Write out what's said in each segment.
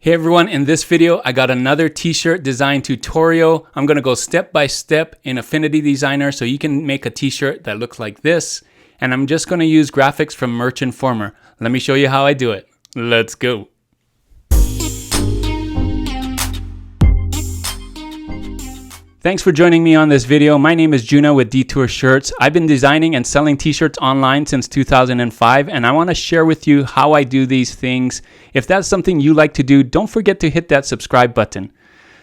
Hey everyone, in this video, I got another t-shirt design tutorial. I'm gonna go step by step in Affinity Designer so you can make a t-shirt that looks like this. And I'm just gonna use graphics from Merch Informer. Let me show you how I do it. Let's go. Thanks for joining me on this video. My name is Juno with Detour Shirts. I've been designing and selling t-shirts online since 2005, and I want to share with you how I do these things. If that's something you like to do, don't forget to hit that subscribe button.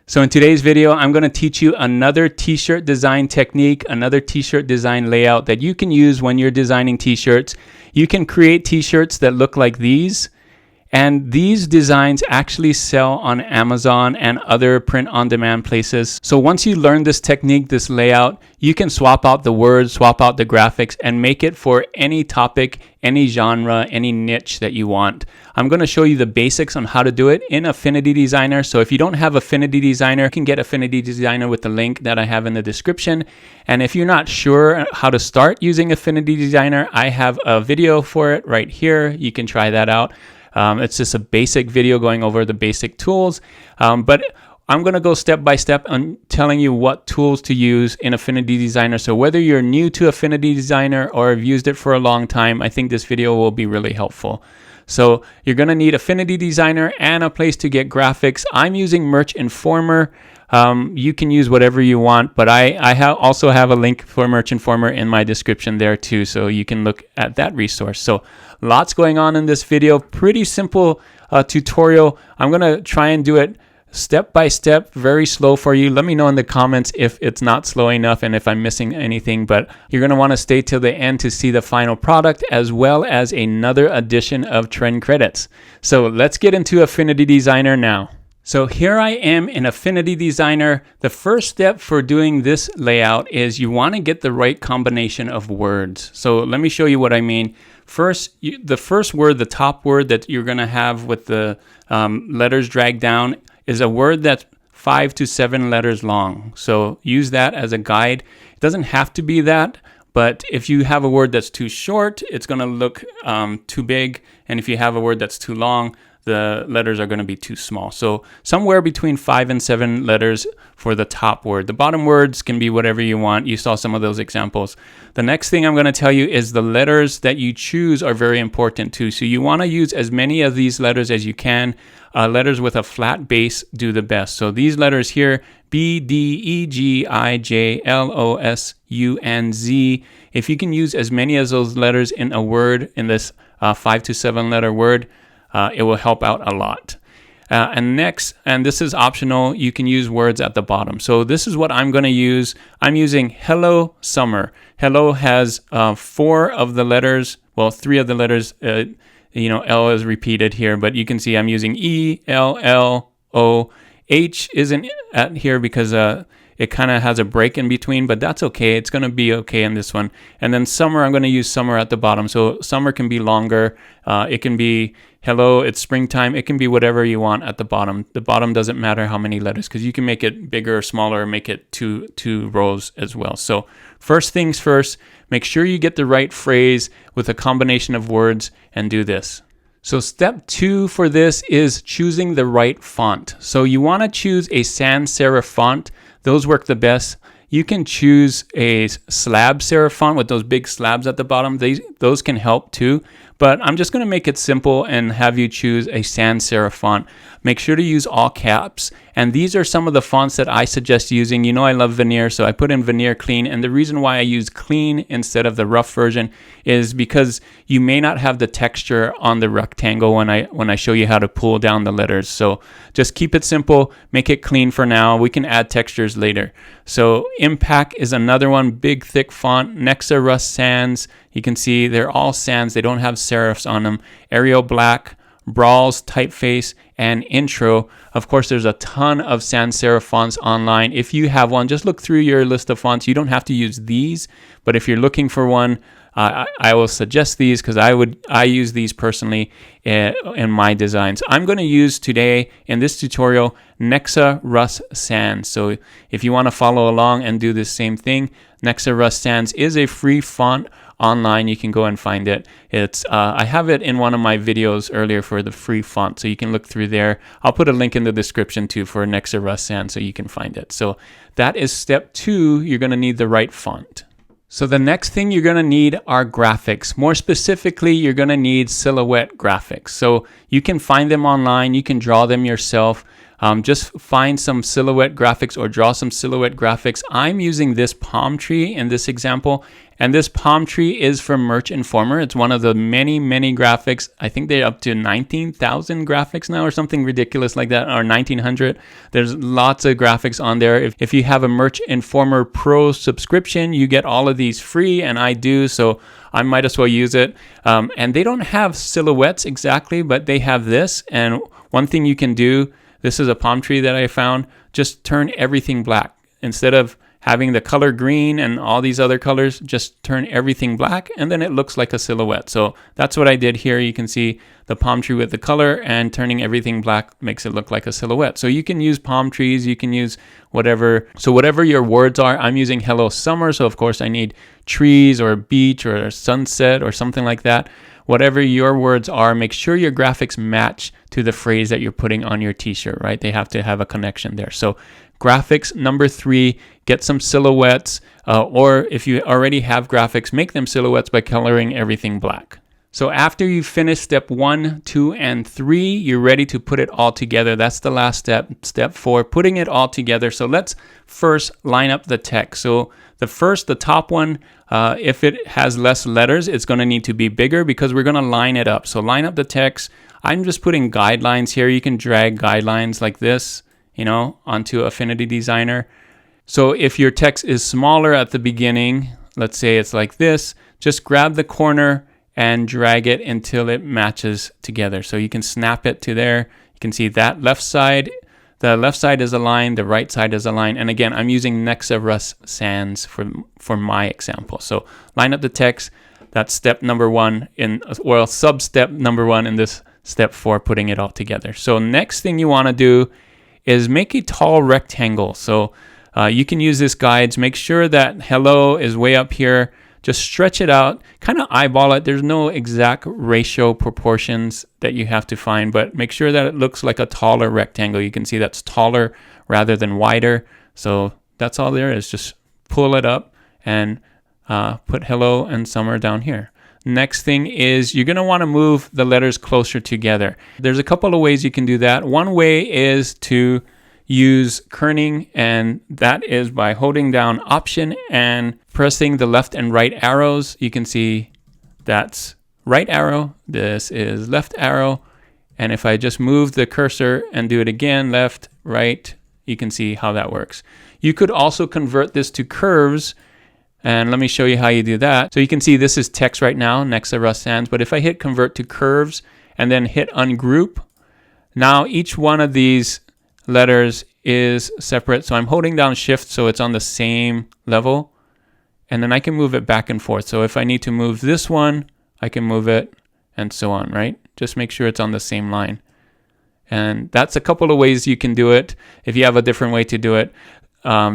So in today's video, I'm going to teach you another t-shirt design technique, another t-shirt design layout that you can use when you're designing t-shirts. You can create t-shirts that look like these. And these designs actually sell on Amazon and other print-on-demand places. So once you learn this technique, this layout, you can swap out the words, swap out the graphics, and make it for any topic, any genre, any niche that you want. I'm going to show you the basics on how to do it in Affinity Designer. So if you don't have Affinity Designer, you can get Affinity Designer with the link that I have in the description. And if you're not sure how to start using Affinity Designer, I have a video for it right here. You can try that out. It's just a basic video going over the basic tools, but I'm going to go step by step on telling you what tools to use in Affinity Designer. So whether you're new to Affinity Designer or have used it for a long time, I think this video will be really helpful. So you're going to need Affinity Designer and a place to get graphics. I'm using Merch Informer. You can use whatever you want, but I also have a link for Merch Informer in my description there too, so you can look at that resource. So lots going on in this video. Pretty simple tutorial. I'm going to try and do it step by step, very slow for you. Let me know in the comments if it's not slow enough and if I'm missing anything, but you're going to want to stay till the end to see the final product as well as another edition of trend credits. So let's get into Affinity Designer now. So here I am in Affinity Designer. The first step for doing this layout is you want to get the right combination of words. So let me show you what I mean. First, the first word, the top word that you're going to have with the letters dragged down is a word that's 5 to 7 letters long. So use that as a guide. It doesn't have to be that, but if you have a word that's too short, it's going to look too big. And if you have a word that's too long, the letters are going to be too small. So somewhere between 5 and 7 letters for the top word. The bottom words can be whatever you want. You saw some of those examples. The next thing I'm going to tell you is the letters that you choose are very important too. So you want to use as many of these letters as you can. Letters with a flat base do the best. So these letters here, B, D, E, G, I, J, L, O, S, U, and Z. If you can use as many of those letters in a word, in this 5 to 7 letter word, it will help out a lot. And next, and this is optional, you can use words at the bottom. So this is what I'm going to use. I'm using Hello Summer. Hello has 4 of the letters, well, 3 of the letters, L is repeated here, but you can see I'm using E, L, L, O. H isn't at here because it kind of has a break in between, but that's okay. It's going to be okay in this one. And then summer, I'm going to use summer at the bottom. So summer can be longer. It can be hello, it's springtime. It can be whatever you want at the bottom. The bottom doesn't matter how many letters because you can make it bigger or smaller or make it two rows as well. So first things first, make sure you get the right phrase with a combination of words and do this. So step 2 for this is choosing the right font. So you want to choose a sans serif font. Those work the best. You can choose a slab serif font with those big slabs at the bottom. Those can help too. But I'm just going to make it simple and have you choose a sans serif font. Make sure to use all caps. And these are some of the fonts that I suggest using. You know I love Veneer, so I put in Veneer Clean. And the reason why I use Clean instead of the rough version is because you may not have the texture on the rectangle when I show you how to pull down the letters. So just keep it simple, make it clean for now. We can add textures later. So Impact is another one, big thick font. Nexa Rust Sans, you can see they're all sans. They don't have serifs on them. Arial Black, Brawls, Typeface, and Intro. Of course, there's a ton of sans serif fonts online. If you have one, just look through your list of fonts. You don't have to use these, but if you're looking for one, I will suggest these because I use these personally in my designs. I'm going to use today in this tutorial Nexa Rust Sans. So if you want to follow along and do the same thing, Nexa Rust Sans is a free font online. You can go and find it. It's I have it in one of my videos earlier for the free font, so you can look through there. I'll put a link in the description too for Nexa Rust Sans so you can find it. So that is step 2. You're going to need the right font. So the next thing you're going to need are graphics. More specifically, you're going to need silhouette graphics. So you can find them online. You can draw them yourself. Just find some silhouette graphics or draw some silhouette graphics. I'm using this palm tree in this example, and this palm tree is from Merch Informer. It's one of the many graphics. I think they're up to 19,000 graphics now or something ridiculous like that, or 1900. There's lots of graphics on there. If you have a Merch Informer Pro subscription, you get all of these free, and I do, so I might as well use it. And they don't have silhouettes exactly, but they have this. And one thing you can do, this is a palm tree that I found, just turn everything black. Instead of having the color green and all these other colors, just turn everything black, and then it looks like a silhouette. So that's what I did here. You can see the palm tree with the color, and turning everything black makes it look like a silhouette. So you can use palm trees, you can use whatever. So whatever your words are, I'm using Hello Summer, so of course I need trees or beach or sunset or something like that. Whatever your words are, make sure your graphics match to the phrase that you're putting on your t-shirt, right? They have to have a connection there. So graphics, number 3, get some silhouettes, or if you already have graphics, make them silhouettes by coloring everything black. So after you finish step 1, 2, and 3, you're ready to put it all together. That's the last step, step 4, putting it all together. So let's first line up the text. So the top one, if it has less letters, it's going to need to be bigger because we're going to line it up. So line up the text. I'm just putting guidelines here. You can drag guidelines like this, onto Affinity Designer. So if your text is smaller at the beginning, let's say it's like this, just grab the corner and drag it until it matches together. So you can snap it to there. You can see that left side. The left side is aligned, the right side is aligned. And again, I'm using Nexa Rust Sans for my example. So line up the text. That's step number 1 sub-step number 1 in this step 4, putting it all together. So next thing you want to do is make a tall rectangle. So you can use this guides. Make sure that hello is way up here. Just stretch it out, kind of eyeball it. There's no exact ratio proportions that you have to find, but make sure that it looks like a taller rectangle. You can see that's taller rather than wider. So that's all there is. Just pull it up and put hello and summer down here. Next thing is you're going to want to move the letters closer together. There's a couple of ways you can do that. One way is to use kerning, and that is by holding down Option and pressing the left and right arrows. You can see that's right arrow, this is left arrow, and if I just move the cursor and do it again, left, right, you can see how that works. You could also convert this to curves, and let me show you how you do that. So you can see this is text right now, Nexa Rust Sans, but if I hit convert to curves and then hit ungroup, now each one of these letters is separate. So I'm holding down shift so it's on the same level, and then I can move it back and forth. So if I need to move this one, I can move it, and so on, right? Just make sure it's on the same line. And that's a couple of ways you can do it. If you have a different way to do it,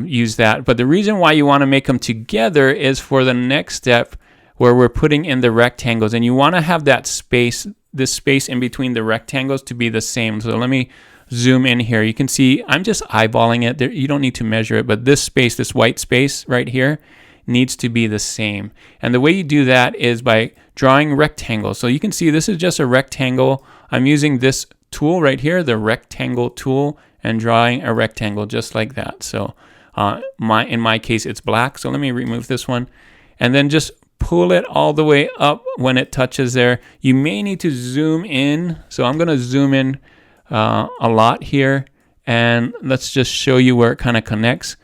use that. But the reason why you want to make them together is for the next step where we're putting in the rectangles, and you want to have that space, this space in between the rectangles to be the same. So let me zoom in here. You can see I'm just eyeballing it. There, you don't need to measure it, but this space, this white space right here, needs to be the same. And the way you do that is by drawing rectangles. So you can see this is just a rectangle. I'm using this tool right here, the rectangle tool, and drawing a rectangle just like that. So in my case, it's black. So let me remove this one, and then just pull it all the way up when it touches there. You may need to zoom in. So I'm going to zoom in a lot here, and let's just show you where it kind of connects.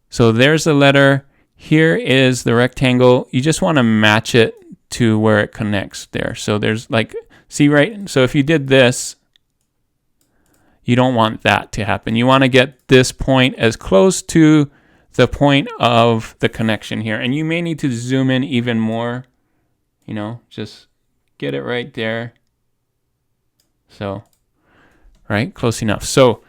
So there's the letter, here is the rectangle. You just want to match it to where it connects there. So there's like, see, right? So if you did this, you don't want that to happen. You want to get this point as close to the point of the connection here, and you may need to zoom in even more, just get it right there. So right, close enough. So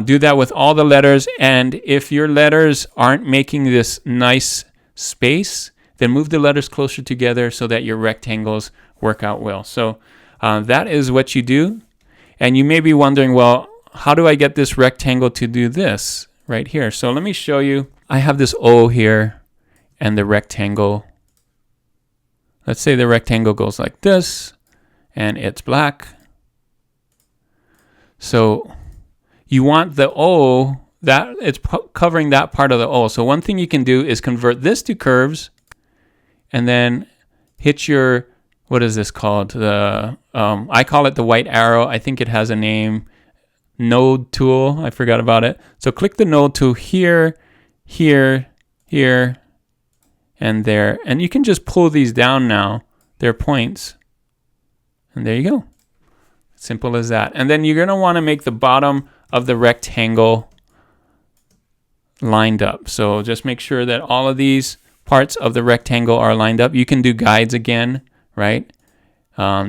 do that with all the letters, and if your letters aren't making this nice space, then move the letters closer together so that your rectangles work out well. So that is what you do. And you may be wondering, well, how do I get this rectangle to do this right here? So let me show you. I have this O here and the rectangle. Let's say the rectangle goes like this and it's black. So you want the O, that it's covering that part of the O. So one thing you can do is convert this to curves and then hit your, what is this called? The I call it the white arrow. I think it has a name, node tool. I forgot about it. So click the node tool here, here, here, and there. And you can just pull these down now. They're points. And there you go. Simple as that. And then you're going to want to make the bottom of the rectangle lined up. So just make sure that all of these parts of the rectangle are lined up. You can do guides again, right?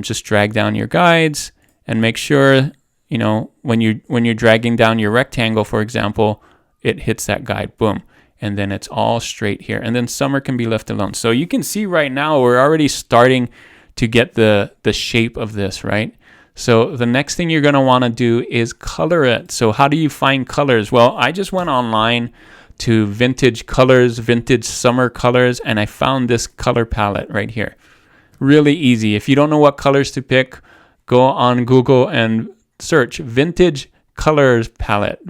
Just drag down your guides and make sure, you know, when you're dragging down your rectangle, for example, it hits that guide, boom. And then it's all straight here. And then summer can be left alone. So you can see right now we're already starting to get the shape of this, right? So the next thing you're going to want to do is color it. So how do you find colors? Well, I just went online to vintage colors, vintage summer colors, and I found this color palette right here. Really easy. If you don't know what colors to pick, go on Google and search vintage colors palette.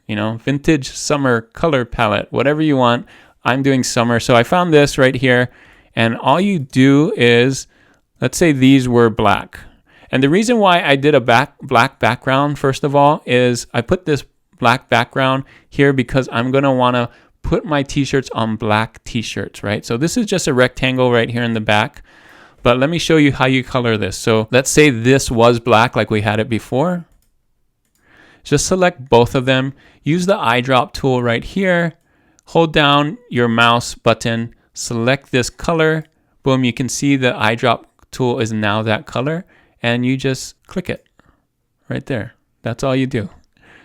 You know, vintage summer color palette, whatever you want. I'm doing summer. So I found this right here. And all you do is, let's say these were black. And the reason why I did a black background, first of all, is I put this black background here because I'm going to want to put my t-shirts on black t-shirts, right? So this is just a rectangle right here in the back. But let me show you how you color this. So let's say this was black like we had it before. Just select both of them. Use the eyedrop tool right here. Hold down your mouse button. Select this color. Boom, you can see the eyedrop tool is now that color. And you just click it right there. That's all you do.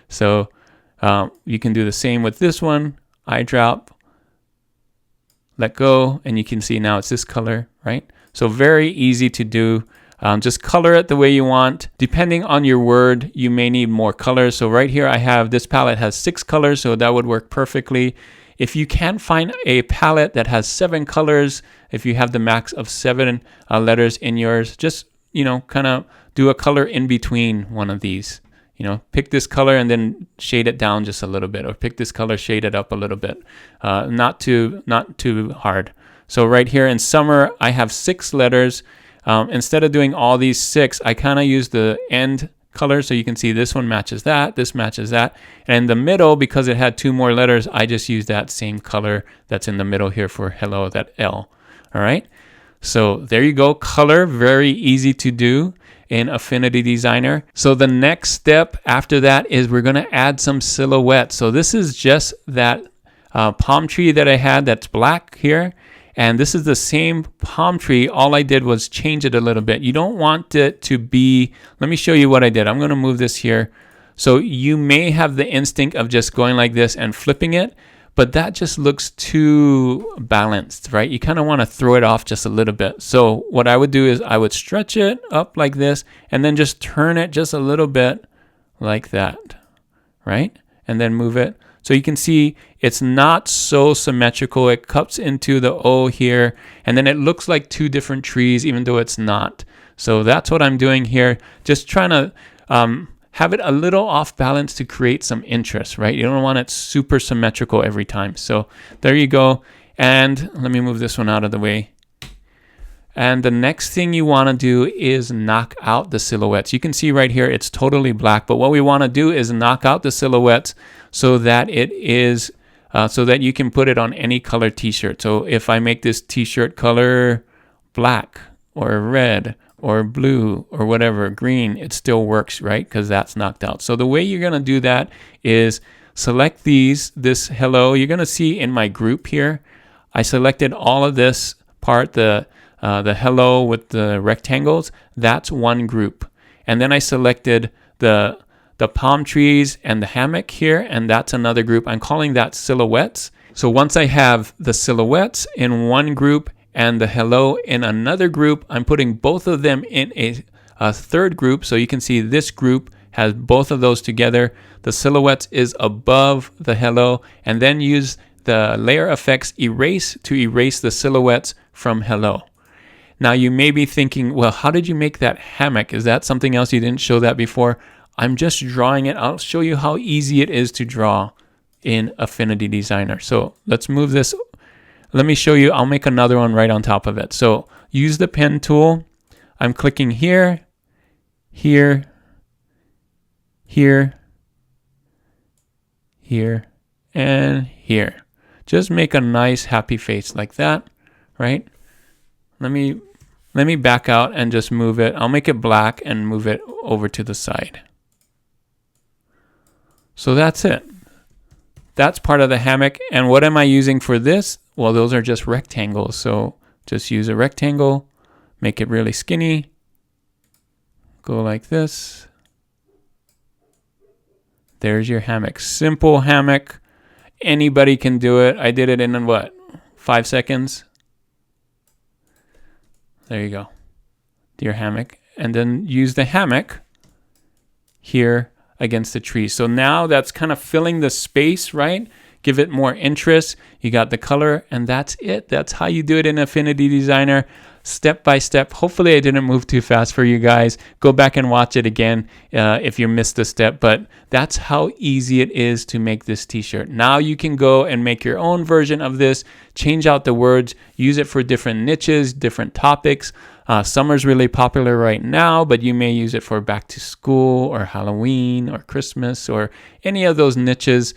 So you can do the same with this one. Eyedrop, let go, and you can see now it's this color, right? So very easy to do. Just color it the way you want. Depending on your word, you may need more colors. So right here I have, this palette has 6 colors, so that would work perfectly. If you can't find a palette that has 7 colors, if you have the max of 7 letters in yours, just, you know, kind of do a color in between one of these. You know, pick this color and then shade it down just a little bit, or pick this color, shade it up a little bit. Not too hard. So right here in summer, I have 6 letters. Instead of doing all these 6, I kind of use the end color. So you can see this one matches that, this matches that. And in the middle, because it had 2 more letters, I just use that same color that's in the middle here for hello, that L. All right. So there you go. Color, very easy to do in Affinity Designer. So the next step after that is we're going to add some silhouettes. So this is just that palm tree that I had that's black here. And this is the same palm tree. All I did was change it a little bit. You don't want it to be, let me show you what I did. I'm going to move this here. So you may have the instinct of just going like this and flipping it, but that just looks too balanced, right? You kind of want to throw it off just a little bit. So what I would do is I would stretch it up like this and then just turn it just a little bit like that, right? And then move it. So you can see it's not so symmetrical. It cups into the O here, and then it looks like 2 different trees, even though it's not. So that's what I'm doing here. Just trying to have it a little off balance to create some interest, right? You don't want it super symmetrical every time. So there you go. And let me move this one out of the way. And the next thing you want to do is knock out the silhouettes. You can see right here, it's totally black. But what we want to do is knock out the silhouettes so that it is, so that you can put it on any color t-shirt. So if I make this t-shirt color black or red or blue or whatever, green, it still works, right? Because that's knocked out. So the way you're going to do that is select this hello. You're going to see in my group here, I selected all of this part, the hello with the rectangles. That's one group. And then I selected the palm trees and the hammock here, and that's another group. I'm calling that silhouettes. So once I have the silhouettes in one group and the hello in another group. I'm putting both of them in a third group, so you can see this group has both of those together. The silhouettes is above the hello, and then use the layer effects erase to erase the silhouettes from hello. Now you may be thinking, well, how did you make that hammock? Is that something else you didn't show that before? I'm just drawing it. I'll show you how easy it is to draw in Affinity Designer. So let's move this. Let me show you. I'll make another one right on top of it. So use the pen tool. I'm clicking here, here, here, here, and here. Just make a nice happy face like that, right? Let me back out and just move it. I'll make it black and move it over to the side. So that's it. That's part of the hammock. And what am I using for this? Well, those are just rectangles. So just use a rectangle, make it really skinny, go like this. There's your hammock. Simple hammock. Anybody can do it. I did it in what, 5 seconds? There you go. Your hammock. And then use the hammock here against the tree. So now that's kind of filling the space, right? Give it more interest. You got the color, and that's it. That's how you do it in Affinity Designer, step by step. Hopefully I didn't move too fast for you guys. Go back and watch it again if you missed a step, but that's how easy it is to make this t-shirt. Now you can go and make your own version of this, change out the words, use it for different niches, different topics. Summer's really popular right now, but you may use it for back to school or Halloween or Christmas or any of those niches.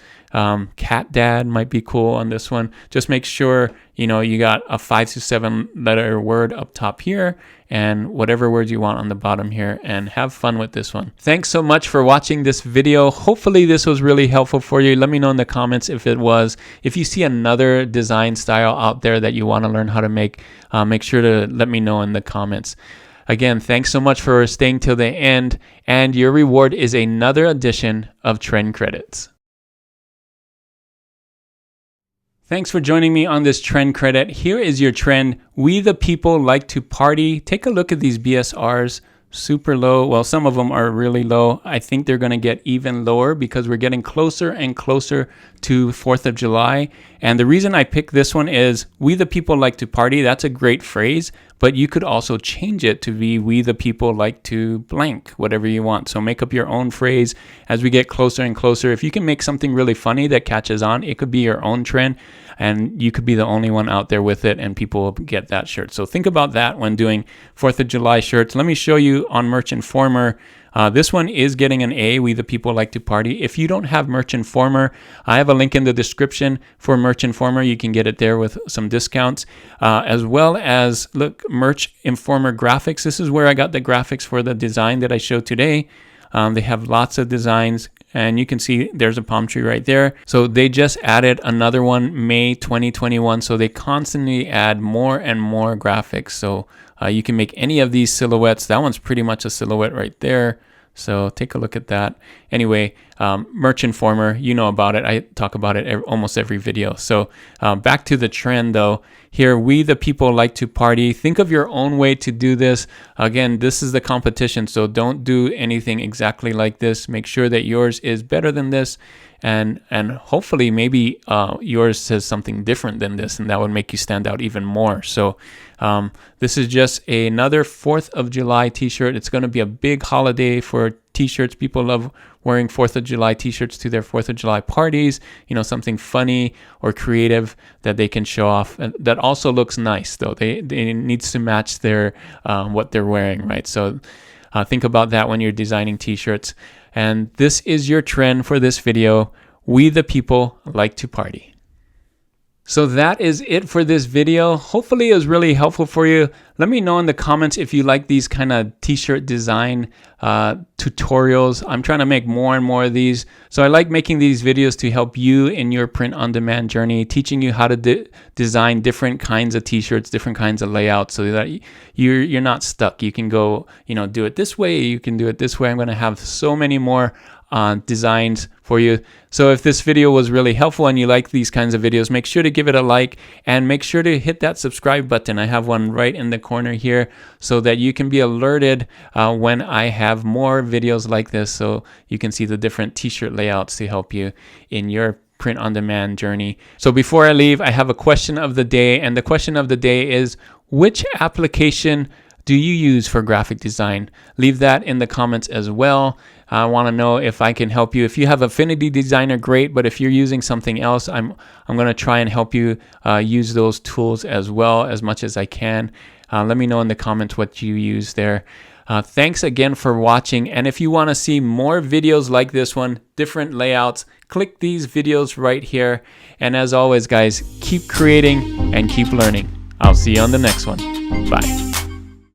Cat dad might be cool on this one. Just make sure, you got a 5 to 7 letter word up top here and whatever words you want on the bottom here, and have fun with this one. Thanks so much for watching this video. Hopefully this was really helpful for you. Let me know in the comments if it was. If you see another design style out there that you want to learn how to make sure to let me know in the comments. Again, thanks so much for staying till the end, and your reward is another edition of Trend Credits. Thanks for joining me on this trend credit. Here is your trend. We the people like to party. Take a look at these BSRs. Super low. Well, some of them are really low. I think they're going to get even lower because we're getting closer and closer to 4th of July. And the reason I picked this one is we the people like to party. That's a great phrase, but you could also change it to be we the people like to blank, whatever you want. So make up your own phrase as we get closer and closer. If you can make something really funny that catches on, it could be your own trend and you could be the only one out there with it and people will get that shirt. So think about that when doing 4th of July shirts. Let me show you on Merch Informer. This one is getting an A, we the people like to party. If you don't have Merch Informer, I have a link in the description for Merch Informer. You can get it there with some discounts, as well as, look, Merch Informer graphics. This is where I got the graphics for the design that I showed today. They have lots of designs, and you can see there's a palm tree right there. So they just added another one, May 2021. So they constantly add more and more graphics. So you can make any of these silhouettes. That one's pretty much a silhouette right there. So take a look at that. Anyway, Merch Informer, you know about it. I talk about it almost every video. So back to the trend though. Here, we the people like to party. Think of your own way to do this. Again, this is the competition. So don't do anything exactly like this. Make sure that yours is better than this. And hopefully maybe yours says something different than this, and that would make you stand out even more. So this is just another 4th of July t-shirt. It's going to be a big holiday for t-shirts. People love wearing 4th of July t-shirts to their 4th of July parties, something funny or creative that they can show off. And that also looks nice though. They needs to match their what they're wearing, right? So think about that when you're designing t-shirts. And this is your trend for this video. We the people like to party. So that is it for this video. Hopefully it was really helpful for you. Let me know in the comments if you like these kind of t-shirt design tutorials. I'm trying to make more and more of these. So I like making these videos to help you in your print-on-demand journey, teaching you how to design different kinds of t-shirts, different kinds of layouts, so that you're not stuck. You can go, do it this way. You can do it this way. I'm going to have so many more designs for you. So if this video was really helpful and you like these kinds of videos, make sure to give it a like and make sure to hit that subscribe button. I have one right in the corner here so that you can be alerted when I have more videos like this, so you can see the different t-shirt layouts to help you in your print on demand journey. So before I leave, I have a question of the day, and the question of the day is, which application do you use for graphic design? Leave that in the comments as well. I want to know if I can help you. If you have Affinity Designer, great, but if you're using something else, I'm going to try and help you use those tools as well as much as I can. Let me know in the comments what you use there. Thanks again for watching, and if you want to see more videos like this one, different layouts, click these videos right here. And as always, guys, keep creating and keep learning. I'll see you on the next one. Bye.